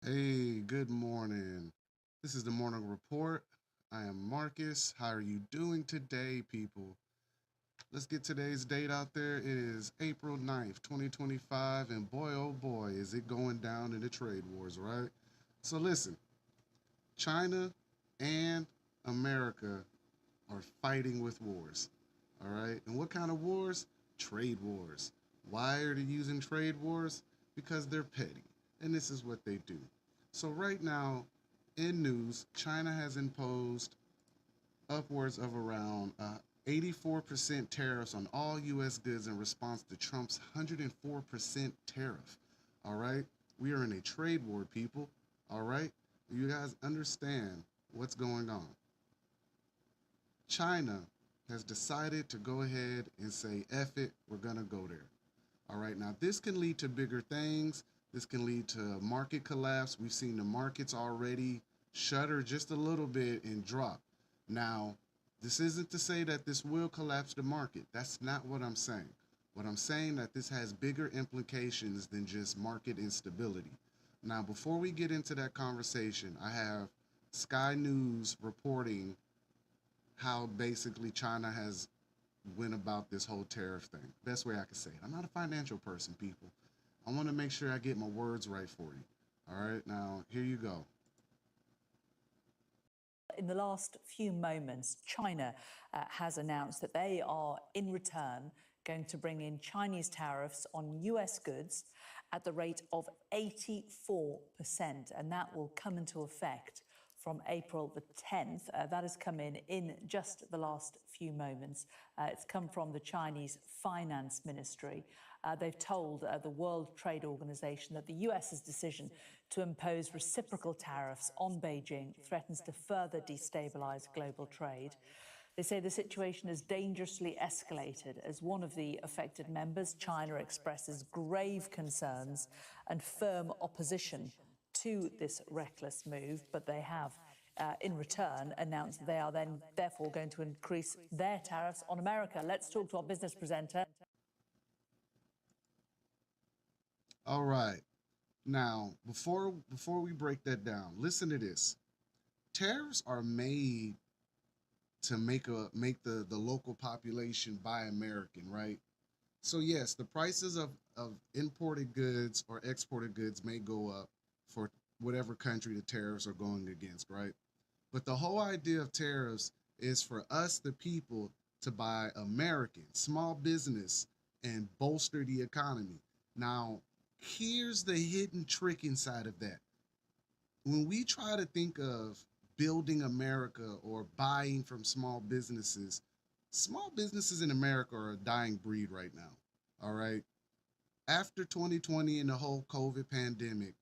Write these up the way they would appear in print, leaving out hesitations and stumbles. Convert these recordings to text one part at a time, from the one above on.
Hey, good morning. This is the morning report. I am Marcus. How are you doing today, people? Let's get today's date out there. It is April 9th, 2025, and boy, oh boy, is it going down in the trade wars, right? So, listen, China and America are fighting with wars, all right? And what kind of wars? Trade wars. Why are they using trade wars? Because they're petty, and this is what they do. So, right now, in news, China has imposed upwards of around 84% tariffs on all U.S. goods in response to Trump's 104% tariff. All right? We are in a trade war, people. All right? You guys understand what's going on. China has decided to go ahead and say, F it, we're going to go there. All right, now this can lead to bigger things. This can lead to market collapse. We've seen the markets already shudder just a little bit and drop. Now, this isn't to say that this will collapse the market. That's not what I'm saying. What I'm saying that this has bigger implications than just market instability. Now, before we get into that conversation, I have Sky News reporting how basically China has went about this whole tariff thing. Best way I could say it. I'm not a financial person, people. I want to make sure I get my words right for you. All right, now here you go. In the last few moments, China has announced that they are, in return, going to bring in Chinese tariffs on US goods at the rate of 84%, and that will come into effect from April the 10th. That has come in just the last few moments. It's come from the Chinese Finance Ministry. They've told the World Trade Organization that the US's decision to impose reciprocal tariffs on Beijing threatens to further destabilize global trade. They say the situation has dangerously escalated as one of the affected members, China, expresses grave concerns and firm opposition to this reckless move, but they have, in return, announced that they are then therefore going to increase their tariffs on America. Let's talk to our business presenter. All right. Now, before we break that down, listen to this. Tariffs are made to make the local population buy American, right? So yes, the prices of imported goods or exported goods may go up for whatever country the tariffs are going against, right? But the whole idea of tariffs is for us, the people, to buy American, small business, and bolster the economy. Now, here's the hidden trick inside of that. When we try to think of building America or buying from small businesses in America are a dying breed right now. All right. After 2020 and the whole COVID pandemic,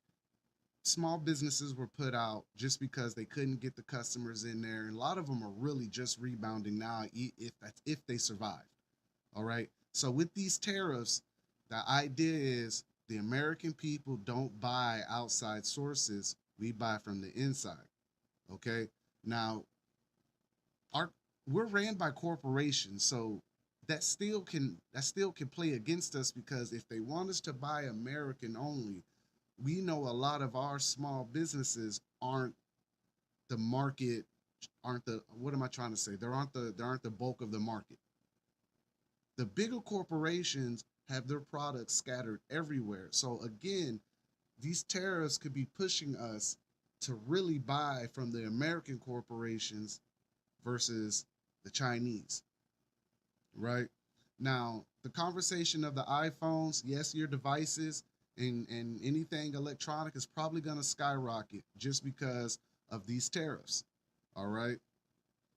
small businesses were put out just because they couldn't get the customers in there. And a lot of them are really just rebounding now, if they survive. All right. So with these tariffs, the idea is the American people don't buy outside sources. We buy from the inside. Okay. Now, our we're ran by corporations, so that still can play against us because if they want us to buy American only, we know a lot of our small businesses aren't the market, aren't the what am I trying to say? There aren't the bulk of the market. The bigger corporations have their products scattered everywhere. So again, these tariffs could be pushing us to really buy from the American corporations versus the Chinese, right? Now, the conversation of the iPhones, yes, your devices and anything electronic is probably going to skyrocket just because of these tariffs, all right?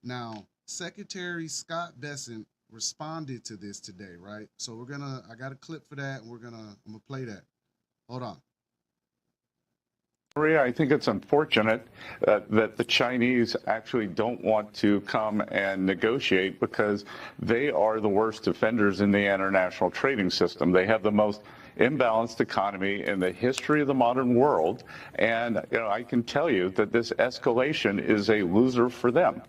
Now, Secretary Scott Bessent responded to this today, right? So I got a clip for that, and I'm gonna play that. Hold on. Maria, I think it's unfortunate that the Chinese actually don't want to come and negotiate because they are the worst offenders in the international trading system. They have the most imbalanced economy in the history of the modern world. And I can tell you that this escalation is a loser for them,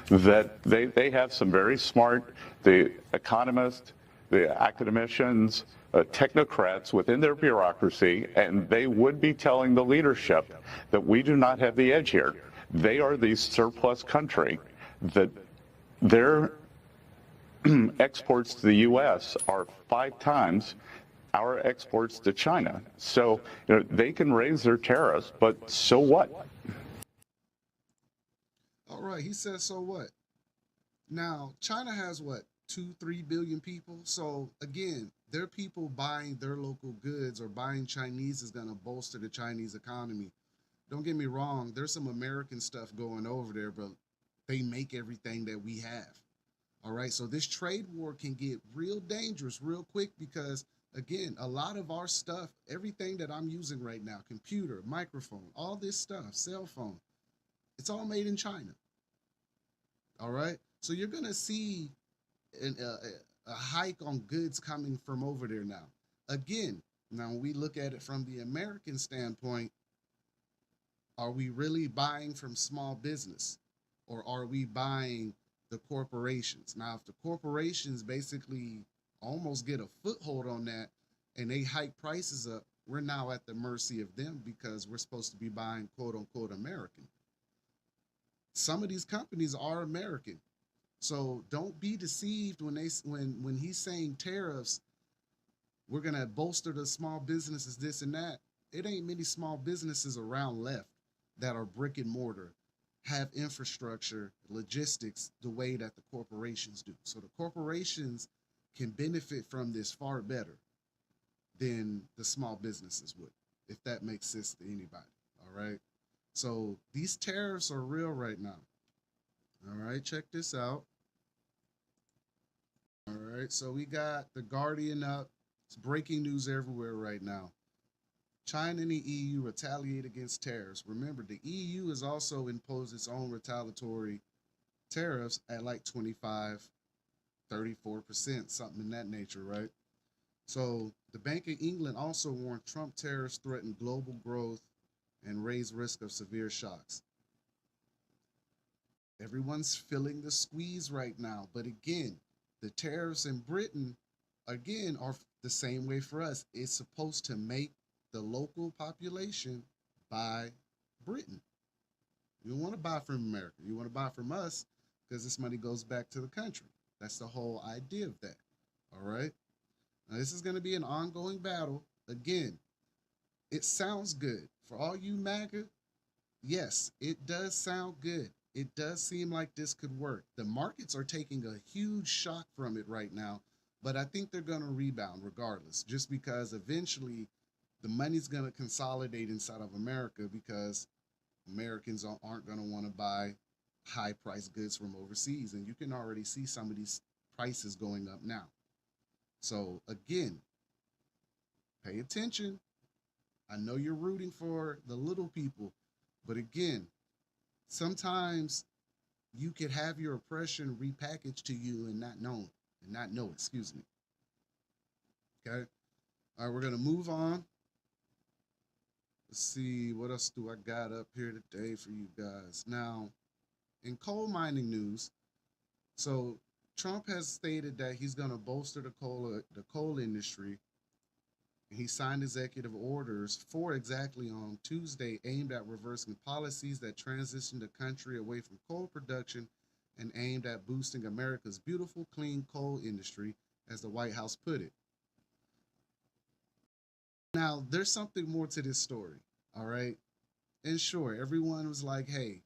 that they have some very smart, the economists, the academicians, technocrats within their bureaucracy, and they would be telling the leadership that we do not have the edge here. They are the surplus country, that their exports to the U.S. are 5 times our exports to China. So they can raise their tariffs, but so what? All right, he says, so what? Now, China has what, 2-3 billion people? So again, their people buying their local goods or buying Chinese is going to bolster the Chinese economy. Don't get me wrong, there's some American stuff going over there, but they make everything that we have. All right, so this trade war can get real dangerous real quick because, again, a lot of our stuff, everything that I'm using right now, computer, microphone, all this stuff, cell phone, it's all made in China. All right, so you're going to see a hike on goods coming from over there now. Again, now when we look at it from the American standpoint, are we really buying from small business or are we buying the corporations? Now, if the corporations basically almost get a foothold on that and they hike prices up, we're now at the mercy of them because we're supposed to be buying quote unquote American. Some of these companies are American. So don't be deceived when when he's saying tariffs, we're gonna bolster the small businesses, this and that. It ain't many small businesses around left that are brick and mortar, have infrastructure, logistics the way that the corporations do. So the corporations can benefit from this far better than the small businesses would, if that makes sense to anybody. All right. So these tariffs are real right now. All right, check this out. All right, so we got the Guardian up. It's breaking news everywhere right now. China and the EU retaliate against tariffs. Remember, the EU has also imposed its own retaliatory tariffs at like 25, 34%, something in that nature, right? So the Bank of England also warned Trump tariffs threaten global growth and raise risk of severe shocks. Everyone's feeling the squeeze right now. But again, the tariffs in Britain, again, are the same way for us. It's supposed to make the local population buy Britain. You don't want to buy from America. You want to buy from us because this money goes back to the country. That's the whole idea of that. All right. Now, this is going to be an ongoing battle. Again, it sounds good. For all you MAGA, yes, it does sound good. It does seem like this could work. The markets are taking a huge shock from it right now, but I think they're going to rebound regardless, just because eventually the money's going to consolidate inside of America because Americans aren't going to want to buy high price goods from overseas. And you can already see some of these prices going up now. So again, pay attention. I know you're rooting for the little people, but again, sometimes you could have your oppression repackaged to you and not know, excuse me. Okay. All right, we're going to move on. Let's see, what else do I got up here today for you guys? Now, in coal mining news, so Trump has stated that he's going to bolster the coal industry. He signed executive orders for exactly on Tuesday aimed at reversing policies that transition the country away from coal production and aimed at boosting America's beautiful, clean coal industry, as the White House put it. Now, there's something more to this story, all right? And sure, everyone was like, hey,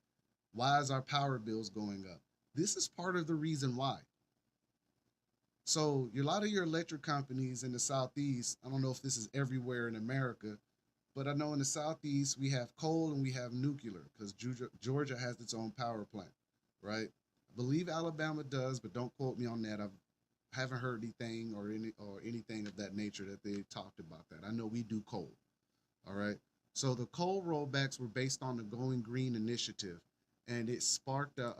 why is our power bills going up? This is part of the reason why. So a lot of your electric companies in the Southeast, I don't know if this is everywhere in America, but I know in the Southeast we have coal and we have nuclear because Georgia has its own power plant, right? I believe Alabama does, but don't quote me on that. I haven't heard anything or anything of that nature that they talked about that. I know we do coal, all right? So the coal rollbacks were based on the Going Green initiative, and it sparked a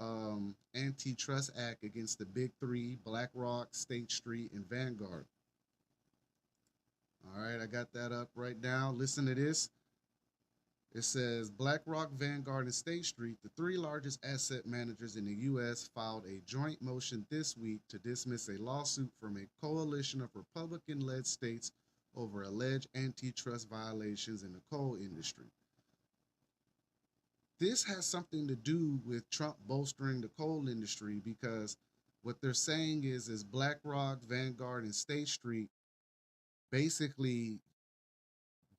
antitrust act against the big three: BlackRock, State Street, and Vanguard. All right, I got that up right now. Listen to this. It says BlackRock, Vanguard, and State Street, the three largest asset managers in the U.S., filed a joint motion this week to dismiss a lawsuit from a coalition of Republican-led states over alleged antitrust violations in the coal industry. This has something to do with Trump bolstering the coal industry, because what they're saying is BlackRock, Vanguard, and State Street basically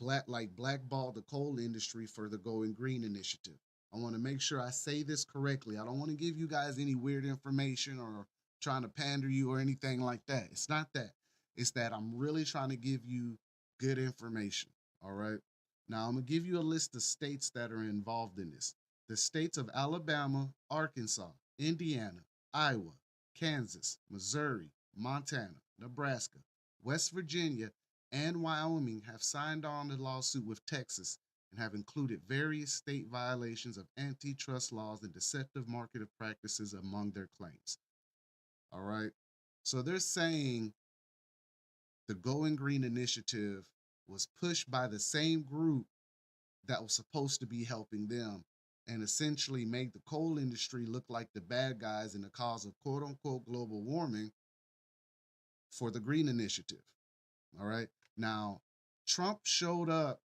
blackballed the coal industry for the Going Green initiative. I want to make sure I say this correctly. I don't want to give you guys any weird information or trying to pander you or anything like that. It's not that. It's that I'm really trying to give you good information. All right. Now I'm gonna give you a list of states that are involved in this. The states of Alabama, Arkansas, Indiana, Iowa, Kansas, Missouri, Montana, Nebraska, West Virginia, and Wyoming have signed on the lawsuit with Texas and have included various state violations of antitrust laws and deceptive market practices among their claims. All right. So they're saying the Going Green initiative was pushed by the same group that was supposed to be helping them, and essentially make the coal industry look like the bad guys in the cause of quote unquote global warming for the Green initiative. All right. Now, Trump showed up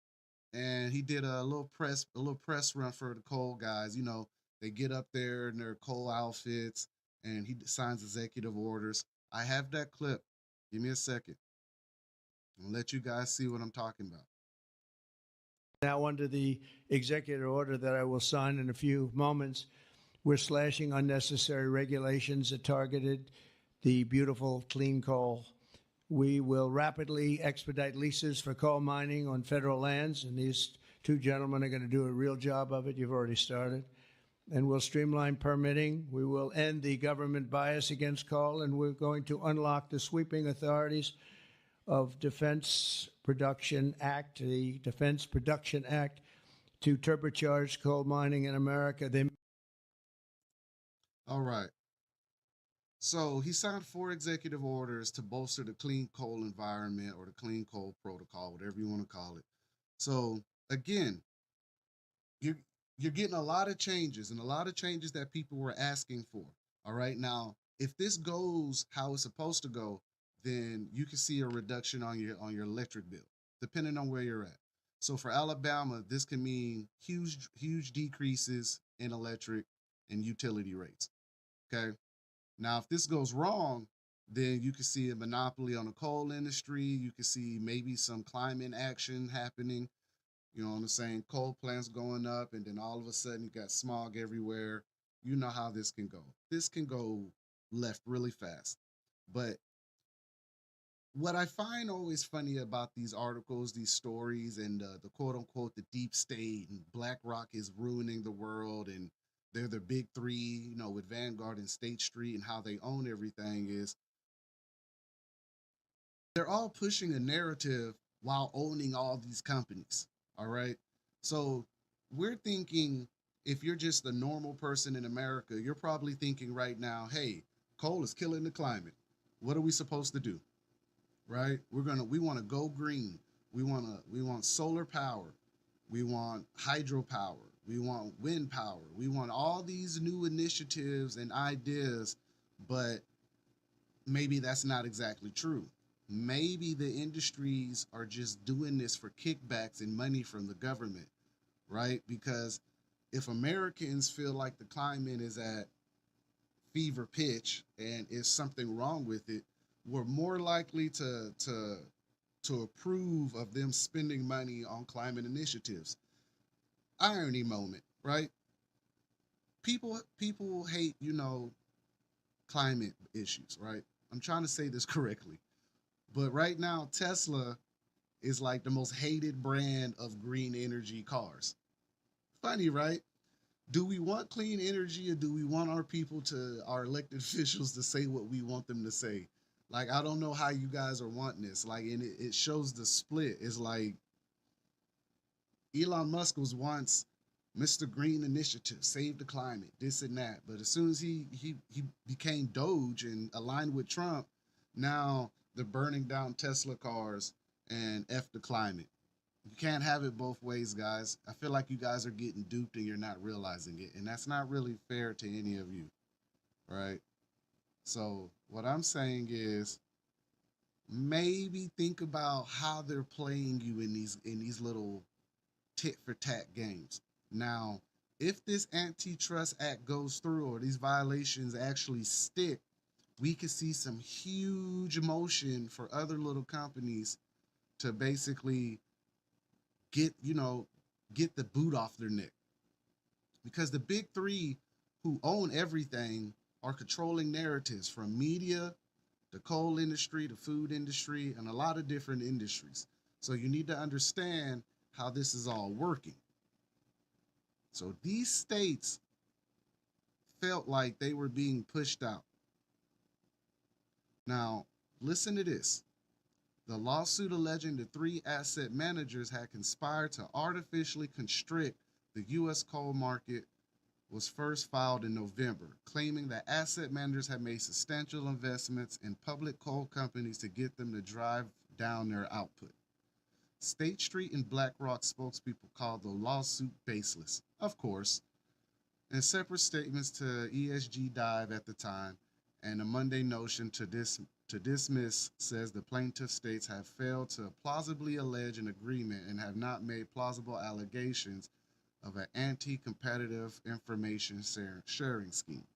and he did a little press run for the coal guys. You know, they get up there in their coal outfits and he signs executive orders. I have that clip. Give me a second. I'll let you guys see what I'm talking about. Now, under the executive order that I will sign in a few moments, we're slashing unnecessary regulations that targeted the beautiful clean coal. We will rapidly expedite leases for coal mining on federal lands, and these two gentlemen are going to do a real job of it. You've already started. And we'll streamline permitting. We will end the government bias against coal, and we're going to unlock the sweeping authorities of Defense Production Act, the Defense Production Act, to turbocharge coal mining in America. All right. So he signed 4 executive orders to bolster the clean coal environment, or the clean coal protocol, whatever you want to call it. So again, you're getting a lot of changes, and a lot of changes that people were asking for. All right. Now, if this goes how it's supposed to go, then you can see a reduction on your electric bill, depending on where you're at. So for Alabama, this can mean huge decreases in electric and utility rates. Okay. Now, if this goes wrong, then you can see a monopoly on the coal industry. You can see maybe some climate action happening. You know what I'm saying? Coal plants going up, and then all of a sudden you got smog everywhere. You know how this can go. This can go left really fast. But what I find always funny about these articles, these stories, and the quote unquote the deep state and BlackRock is ruining the world, and they're the big three, you know, with Vanguard and State Street, and how they own everything, is they're all pushing a narrative while owning all these companies. All right. So we're thinking, if you're just a normal person in America, you're probably thinking right now, hey, coal is killing the climate. What are we supposed to do? Right? We want to go green. We want solar power. We want hydropower. We want wind power. We want all these new initiatives and ideas, but maybe that's not exactly true. Maybe the industries are just doing this for kickbacks and money from the government, right? Because if Americans feel like the climate is at fever pitch and is something wrong with it, we're more likely to approve of them spending money on climate initiatives. Irony moment, right? People hate, you know, climate issues, right? I'm trying to say this correctly. But right now, Tesla is like the most hated brand of green energy cars. Funny, right? Do we want clean energy, or do we want our elected officials to say what we want them to say? Like, I don't know how you guys are wanting this. Like, and it shows the split. It's like Elon Musk was once Mr. Green Initiative, save the climate, this and that. But as soon as he became Doge and aligned with Trump, now they're burning down Tesla cars and F the climate. You can't have it both ways, guys. I feel like you guys are getting duped and you're not realizing it. And that's not really fair to any of you, right? So what I'm saying is maybe think about how they're playing you in these little tit for tat games. Now, if this antitrust act goes through or these violations actually stick, we could see some huge motion for other little companies to basically get, get the boot off their neck. Because the big three who own everything are controlling narratives from media, the coal industry, the food industry, and a lot of different industries. So you need to understand how this is all working. So these states felt like they were being pushed out. Now, listen to this. The lawsuit alleging the three asset managers had conspired to artificially constrict the U.S. coal market was first filed in November, claiming that asset managers had made substantial investments in public coal companies to get them to drive down their output. State Street and BlackRock spokespeople called the lawsuit baseless, of course, in separate statements to ESG Dive at the time, and a Monday Notion to dismiss says the plaintiff states have failed to plausibly allege an agreement and have not made plausible allegations of an anti-competitive information sharing scheme.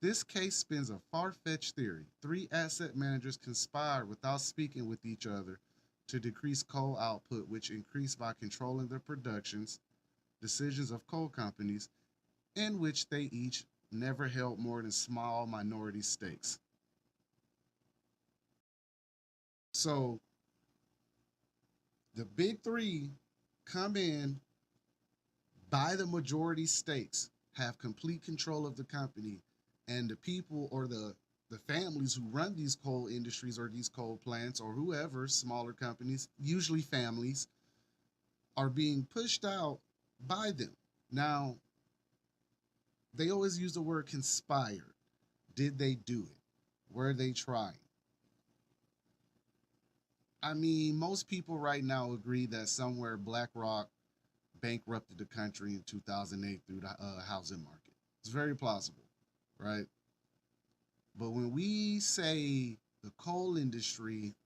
This case spins a far-fetched theory. Three asset managers conspired without speaking with each other to decrease coal output, which increased by controlling the productions, decisions of coal companies, in which they each never held more than small minority stakes. So the big three come in, buy the majority stakes, have complete control of the company, and the people or the families who run these coal industries or these coal plants or whoever, smaller companies, usually families, are being pushed out by them. Now, they always use the word conspired. Did they do it? Were they trying? I mean, most people right now agree that somewhere BlackRock bankrupted the country in 2008 through the housing market. It's very plausible, right? But when we say the coal industry,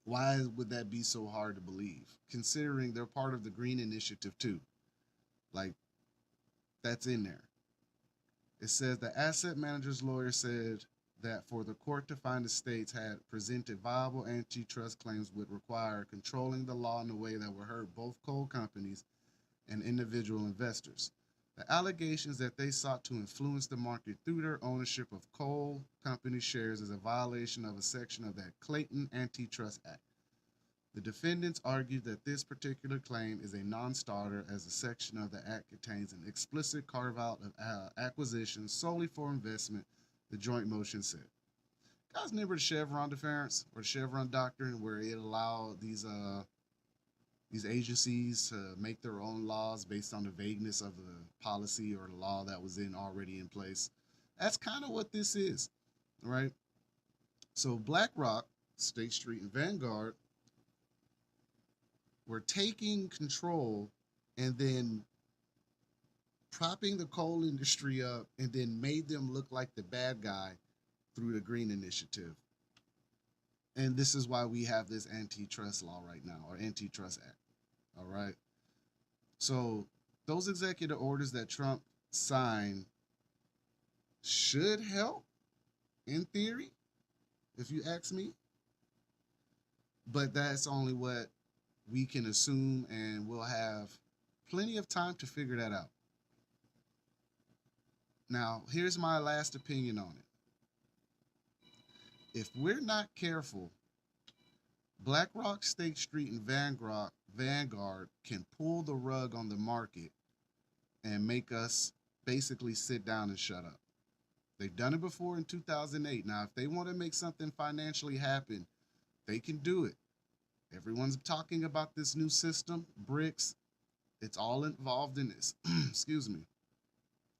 why would that be so hard to believe? Considering they're part of the Green Initiative too. Like, that's in there. It says the asset manager's lawyer said that for the court to find the states had presented viable antitrust claims would require controlling the law in a way that would hurt both coal companies and individual investors. The allegations that they sought to influence the market through their ownership of coal company shares is a violation of a section of the Clayton Antitrust Act. The defendants argued that this particular claim is a non-starter as a section of the act contains an explicit carve-out of acquisitions solely for investment, the joint motion said. Guys, remember the Chevron deference or the Chevron doctrine where it allowed these agencies to make their own laws based on the vagueness of the policy or the law that was already in place? That's kind of what this is, right? So BlackRock, State Street, and Vanguard were taking control and then propping the coal industry up and then made them look like the bad guy through the Green Initiative. And this is why we have this antitrust law right now, or antitrust act. All right. So those executive orders that Trump signed should help in theory, if you ask me. But that's only what we can assume, and we'll have plenty of time to figure that out. Now, here's my last opinion on it. If we're not careful, BlackRock, State Street, and Vanguard can pull the rug on the market and make us basically sit down and shut up. They've done it before in 2008. Now, if they want to make something financially happen, they can do it. Everyone's talking about this new system, BRICS. It's all involved in this. Excuse me.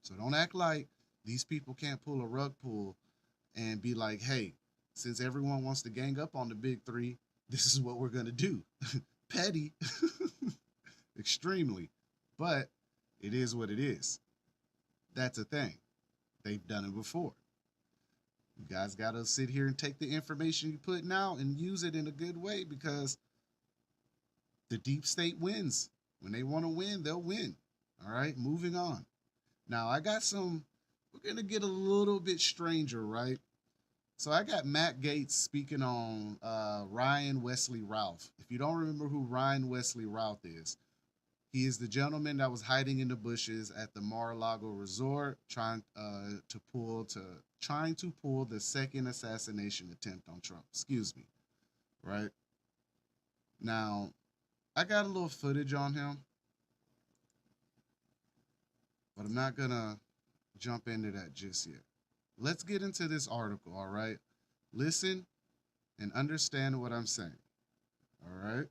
So don't act like these people can't pull a rug pull and be like, hey, since everyone wants to gang up on the big three, this is what we're going to do. Petty, extremely, but it is what it is. That's a thing. They've done it before. You guys got to sit here and take the information you're putting out and use it in a good way, because the deep state wins. When they want to win, they'll win. All right, moving on. Now, we're going to get a little bit stranger, right? So I got Matt Gaetz speaking on Ryan Wesley Routh. If you don't remember who Ryan Wesley Routh is, he is the gentleman that was hiding in the bushes at the Mar-a-Lago resort, trying to pull the second assassination attempt on Trump. Excuse me, right? Now, I got a little footage on him, but I'm not gonna jump into that just yet. Let's get into this article, all right? Listen and understand what I'm saying, all right?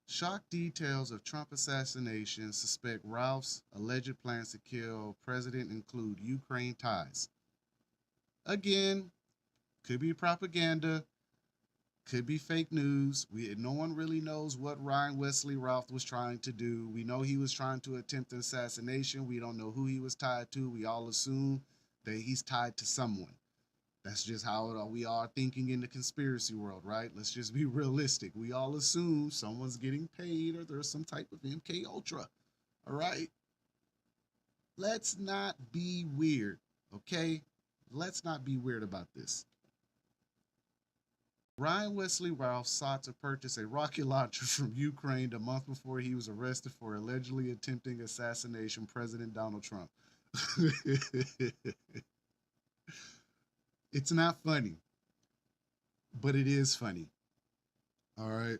Shock details of Trump assassination. Suspect Routh's alleged plans to kill president include Ukraine ties. Again, could be propaganda, could be fake news. No one really knows what Ryan Wesley Routh was trying to do. We know he was trying to attempt an assassination. We don't know who he was tied to. We all assume that he's tied to someone. That's just how we are thinking in the conspiracy world, right? Let's just be realistic. We all assume someone's getting paid or there's some type of MK Ultra. All right? Let's not be weird, okay? Let's not be weird about this. Ryan Wesley Routh sought to purchase a rocket launcher from Ukraine a month before he was arrested for allegedly attempting assassination President Donald Trump. It's not funny, but it is funny. All right.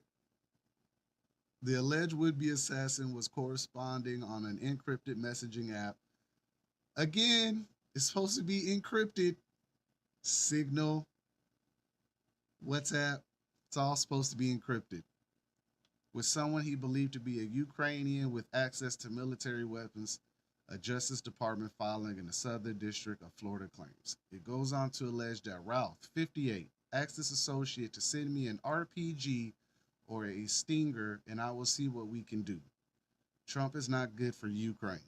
The alleged would-be assassin was corresponding on an encrypted messaging app. Again, it's supposed to be encrypted. Signal, WhatsApp, it's all supposed to be encrypted. With someone he believed to be a Ukrainian with access to military weapons, a Justice Department filing in the Southern District of Florida claims. It goes on to allege that Routh, 58, asked his associate to send me an RPG or a Stinger and I will see what we can do. Trump is not good for Ukraine.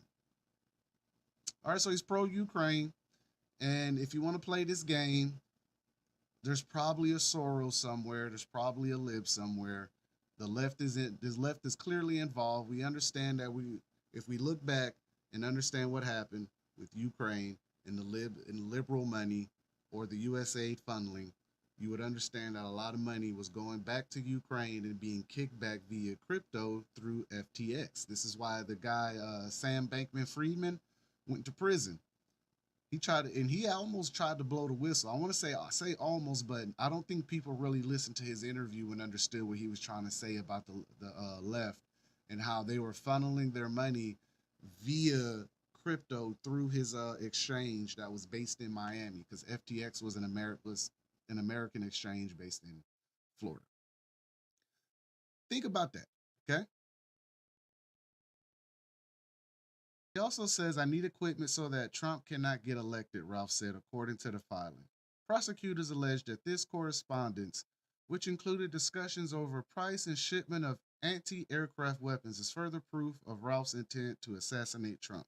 All right, so he's pro-Ukraine. And if you want to play this game, there's probably a Soros somewhere. There's probably a lib somewhere. The left is clearly involved. We understand that if we look back and understand what happened with Ukraine and the liberal money or the US aid funneling, you would understand that a lot of money was going back to Ukraine and being kicked back via crypto through FTX. This is why the guy, Sam Bankman-Friedman, went to prison. He almost tried to blow the whistle. I say almost, but I don't think people really listened to his interview and understood what he was trying to say about the left and how they were funneling their money via crypto through his exchange that was based in Miami, because FTX was an American exchange based in Florida. Think about that, okay? He also says, I need equipment so that Trump cannot get elected, Routh said, according to the filing. Prosecutors alleged that this correspondence, which included discussions over price and shipment of anti-aircraft weapons, is further proof of Routh's intent to assassinate Trump.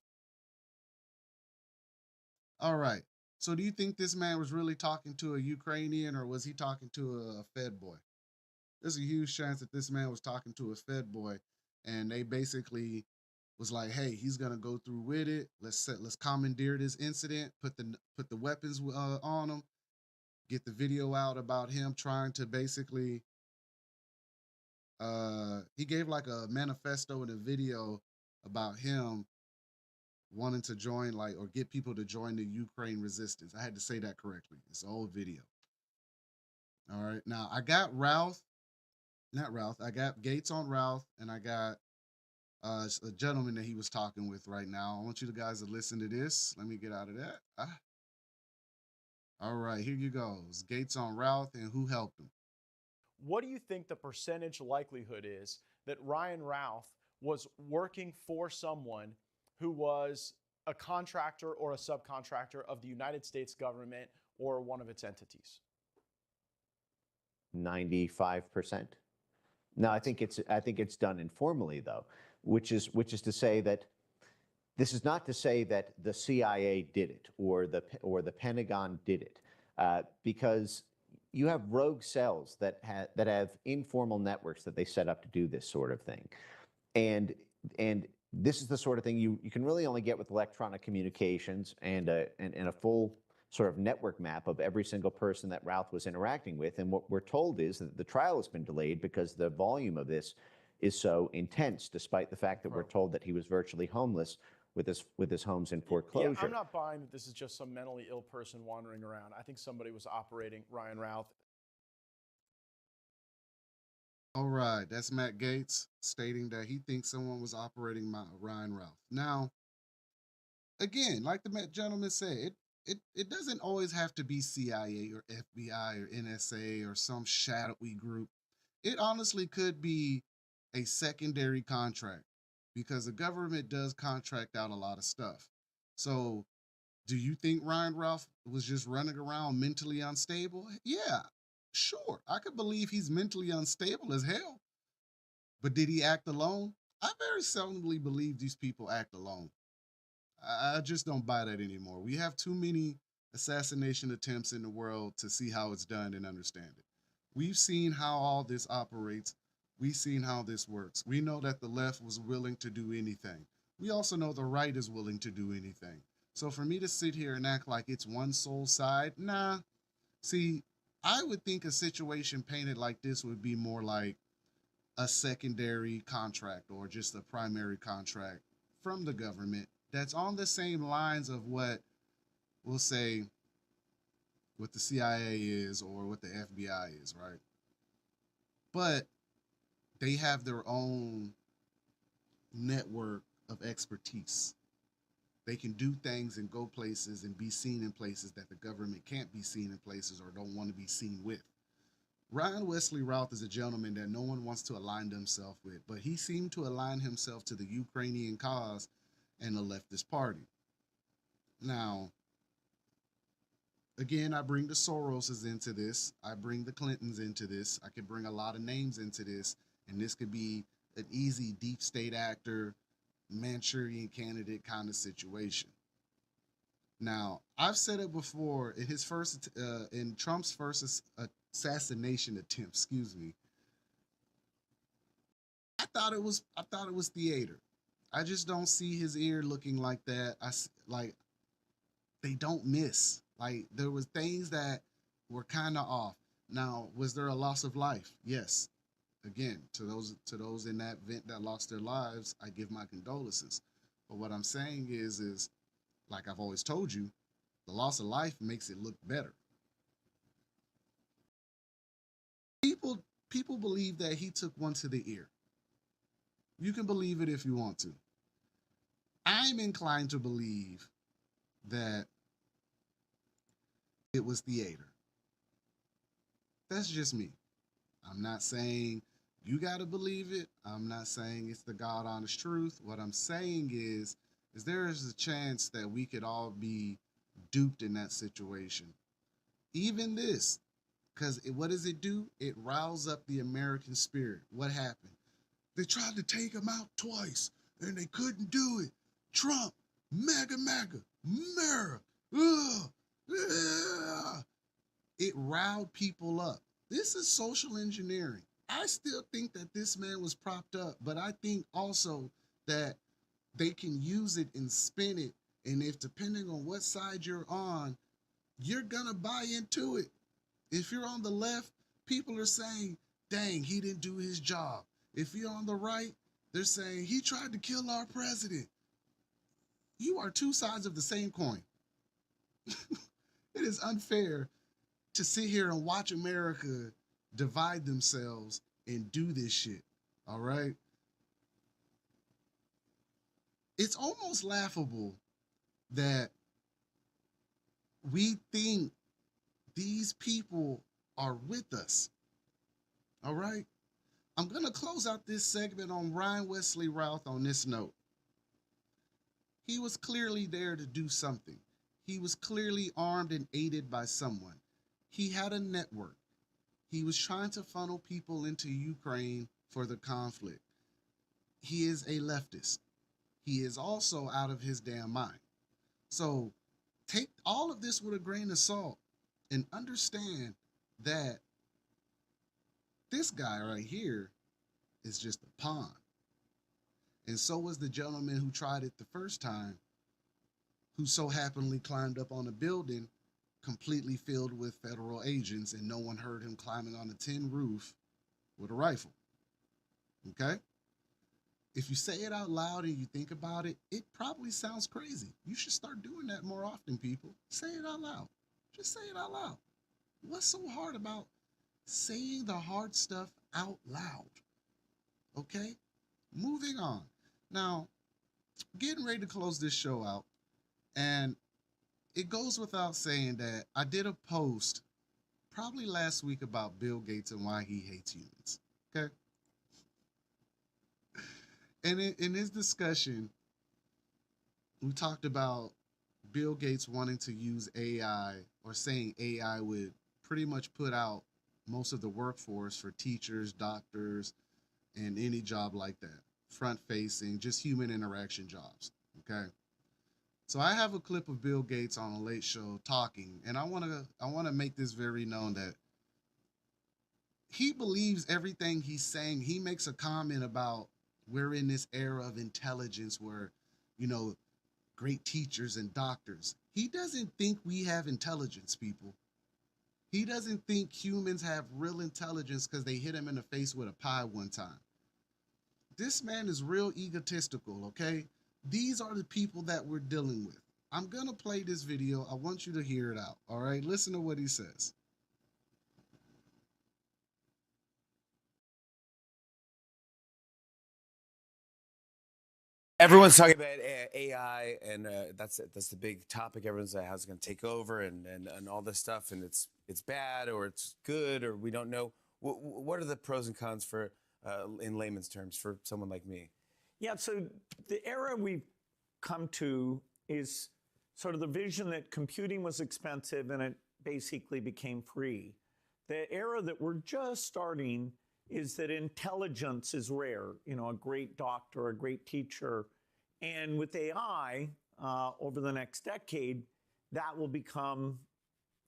All right. So do you think this man was really talking to a Ukrainian, or was he talking to a Fed boy? There's a huge chance that this man was talking to a Fed boy, and they basically was like, hey, he's gonna go through with it. Let's commandeer this incident, put the weapons on him, get the video out about him trying to basically he gave like a manifesto and a video about him wanting to join, like, or get people to join the Ukraine resistance. I had to say that correctly. It's an old video. All right. Now I got I got Gaetz on Routh, and I got a gentleman that he was talking with right now. I want you guys to listen to this. Let me get out of that. All right, here you go. It's Gaetz on Routh and who helped him. What do you think the percentage likelihood is that Ryan Routh was working for someone who was a contractor or a subcontractor of the United States government or one of its entities? 95%. Now, I think it's done informally, though, which is to say that this is not to say that the CIA did it or the Pentagon did it, because you have rogue cells that have informal networks that they set up to do this sort of thing, and this is the sort of thing you can really only get with electronic communications and a full sort of network map of every single person that Routh was interacting with. And what we're told is that the trial has been delayed because the volume of this is so intense, despite the fact that we're told that he was virtually homeless with his homes in foreclosure. Yeah, I'm not buying that this is just some mentally ill person wandering around. I think somebody was operating Ryan Routh. All right, that's Matt Gaetz stating that he thinks someone was operating Ryan Routh. Now, again, like the gentleman said, it doesn't always have to be CIA or FBI or NSA or some shadowy group. It honestly could be a secondary contract because the government does contract out a lot of stuff. So, do you think Ryan Routh was just running around mentally unstable? Yeah, sure. I could believe he's mentally unstable as hell. But did he act alone? I very seldomly believe these people act alone. I just don't buy that anymore. We have too many assassination attempts in the world to see how it's done and understand it. We've seen how all this operates. We've seen how this works. We know that the left was willing to do anything. We also know the right is willing to do anything. So for me to sit here and act like it's one sole side, nah. See, I would think a situation painted like this would be more like a secondary contract or just a primary contract from the government that's on the same lines of what we'll say what the CIA is or what the FBI is, right? But they have their own network of expertise. They can do things and go places and be seen in places that the government can't be seen in places or don't want to be seen with. Ryan Wesley Routh is a gentleman that no one wants to align themselves with, but he seemed to align himself to the Ukrainian cause and the leftist party. Now, again, I bring the Soroses into this. I bring the Clintons into this. I could bring a lot of names into this, and this could be an easy deep state actor, Manchurian candidate kind of situation. Now, I've said it before in in Trump's first assassination attempt. Excuse me. I thought it was theater. I just don't see his ear looking like that. Like they don't miss. Like there was things that were kind of off. Now, was there a loss of life? Yes. Again, to those in that event that lost their lives, I give my condolences. But what I'm saying is like I've always told you, the loss of life makes it look better. People believe that he took one to the ear. You can believe it if you want to. I'm inclined to believe that it was theater. That's just me. I'm not saying you got to believe it. I'm not saying it's the God honest truth. What I'm saying is there is a chance that we could all be duped in that situation. Even this, because what does it do? It riles up the American spirit. What happened? They tried to take him out twice and they couldn't do it. Trump, MAGA, America. It riled people up. This is social engineering. I still think that this man was propped up, but I think also that they can use it and spin it. And if depending on what side you're on, you're gonna buy into it. If you're on the left, people are saying, dang, he didn't do his job. If you're on the right, they're saying he tried to kill our president. You are two sides of the same coin. It is unfair to sit here and watch America divide themselves and do this shit. All right. It's almost laughable that we think these people are with us. All right. I'm going to close out this segment on Ryan Wesley Routh on this note. He was clearly there to do something. He was clearly armed and aided by someone. He had a network. He was trying to funnel people into Ukraine for the conflict. He is a leftist. He is also out of his damn mind. So take all of this with a grain of salt and understand that this guy right here is just a pawn. And so was the gentleman who tried it the first time, who so happily climbed up on a building completely filled with federal agents, and no one heard him climbing on a tin roof with a rifle. Okay? If you say it out loud and you think about it, it probably sounds crazy. You should start doing that more often, people. Say it out loud. Just say it out loud. What's so hard about saying the hard stuff out loud? Okay? Moving on. Now, getting ready to close this show out, and it goes without saying that I did a post probably last week about Bill Gates and why he hates humans. Okay? And in his discussion, we talked about Bill Gates wanting to use AI, or saying AI would pretty much put out most of the workforce for teachers, doctors, and any job like that, front facing, just human interaction jobs. Okay. So I have a clip of Bill Gates on a late show talking, and I want to make this very known that he believes everything he's saying. He makes a comment about we're in this era of intelligence where, you know, great teachers and doctors. He doesn't think we have intelligence, people. He doesn't think humans have real intelligence because they hit him in the face with a pie one time. This man is real egotistical, okay? These are the people that we're dealing with. I'm going to play this video. I want you to hear it out, all right? Listen to what he says. Everyone's talking about AI, and that's the big topic. Everyone's like, how's it going to take over, and all this stuff, and it's bad or it's good, or we don't know. What are the pros and cons for, in layman's terms, for someone like me? Yeah, so the era we've come to is sort of the vision that computing was expensive and it basically became free. The era that we're just starting is that intelligence is rare, you know, a great doctor, a great teacher. And with AI, over the next decade, that will become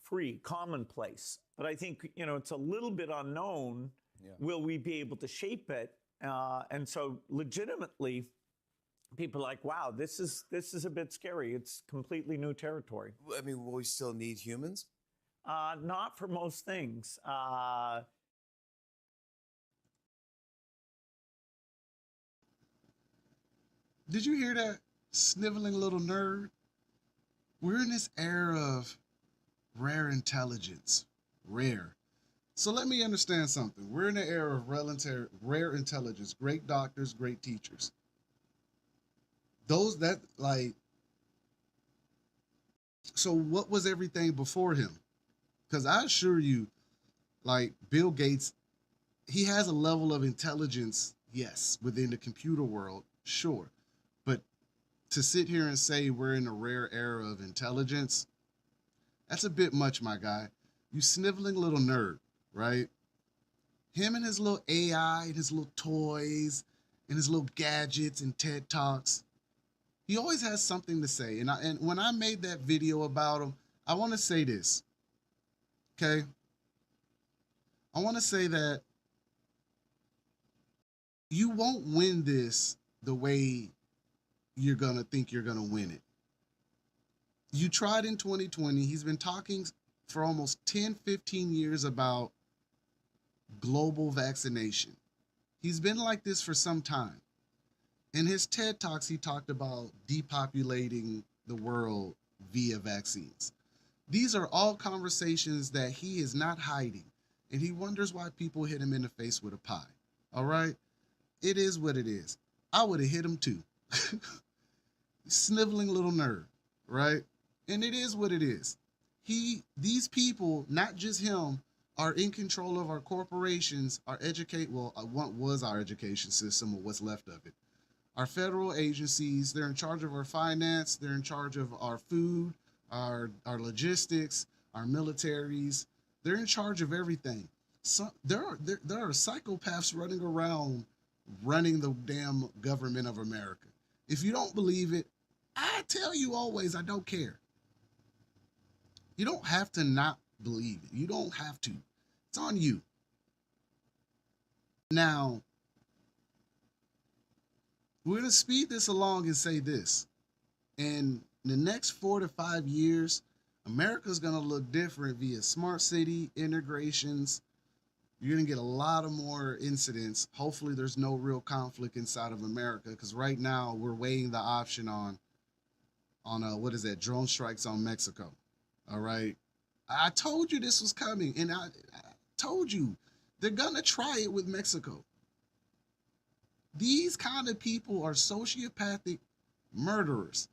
free, commonplace. But I think, you know, it's a little bit unknown. Yeah. Will we be able to shape it? And so legitimately, people are like, wow, this is a bit scary. It's completely new territory. I mean, will we still need humans? Not for most things. Did you hear that, sniveling little nerd? We're in this era of rare intelligence. Rare. So let me understand something. We're in the era of rare intelligence, great doctors, great teachers. Those that, like, so what was everything before him? Because I assure you, like, Bill Gates, he has a level of intelligence, yes, within the computer world, sure. But to sit here and say we're in a rare era of intelligence, that's a bit much, my guy. You sniveling little nerd, right? Him and his little AI and his little toys and his little gadgets and TED Talks, he always has something to say. And when I made that video about him, I want to say this, okay? I want to say that you won't win this the way you're going to think you're going to win it. You tried in 2020. He's been talking for almost 10, 15 years about global vaccination. He's been like this for some time. In his TED Talks, he talked about depopulating the world via vaccines. These are all conversations that he is not hiding, and he wonders why people hit him in the face with a pie. All right? It is what it is. I would have hit him too. Sniveling little nerd, right? And it is what it is. These people, not just him, are in control of our corporations, our what was our education system, or what's left of it. Our federal agencies, they're in charge of our finance, they're in charge of our food, our logistics, our militaries. They're in charge of everything. There are psychopaths running around running the damn government of America. If you don't believe it, I tell you always, I don't care. You don't have to not believe it. You don't have to. It's on you. Now, we're going to speed this along and say this. In the next 4 to 5 years, America's going to look different via smart city integrations. You're going to get a lot of more incidents. Hopefully there's no real conflict inside of America, because right now we're weighing the option on what is that, drone strikes on Mexico. All right. I told you this was coming, and I told you they're going to try it with Mexico. These kind of people are sociopathic murderers.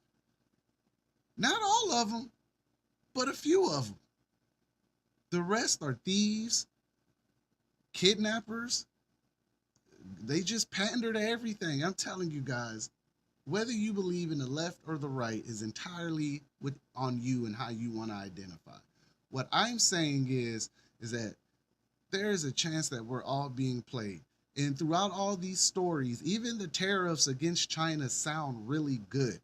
Not all of them, but a few of them. The rest are thieves, kidnappers. They just pander to everything. I'm telling you guys, whether you believe in the left or the right is entirely on you and how you want to identify. What I'm saying is that there is a chance that we're all being played. And throughout all these stories, even the tariffs against China sound really good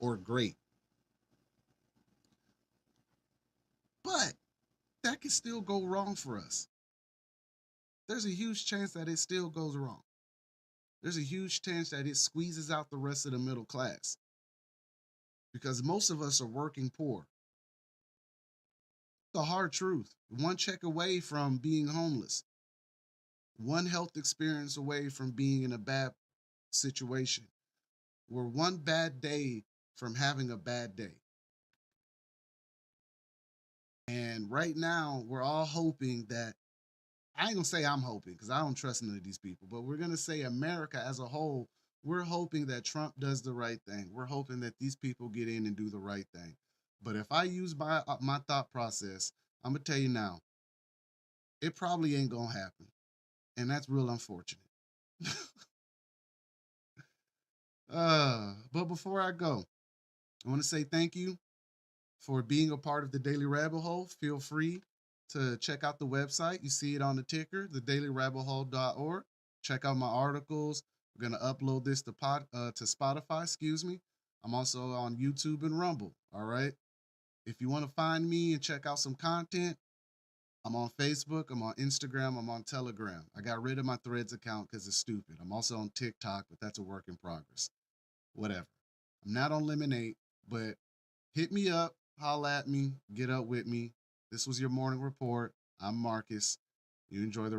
or great. But that can still go wrong for us. There's a huge chance that it still goes wrong. There's a huge chance that it squeezes out the rest of the middle class, because most of us are working poor. The hard truth. One check away from being homeless. One health experience away from being in a bad situation. We're one bad day from having a bad day. And right now, we're all hoping that, I ain't gonna say I'm hoping, because I don't trust none of these people, but we're gonna say America as a whole, we're hoping that Trump does the right thing. We're hoping that these people get in and do the right thing. But if I use my thought process, I'm gonna tell you now, it probably ain't gonna happen. And that's real unfortunate. But before I go, I want to say thank you for being a part of the Daily Rabbit Hole. Feel free to check out the website. You see it on the ticker, thedailyrabbithole.org. Check out my articles. We're going to upload this to Spotify, excuse me. I'm also on YouTube and Rumble, all right? If you want to find me and check out some content, I'm on Facebook, I'm on Instagram, I'm on Telegram. I got rid of my Threads account because it's stupid. I'm also on TikTok, but that's a work in progress. Whatever. I'm not on Lemonade, but hit me up, holla at me, get up with me. This was your morning report. I'm Marcus. You enjoy the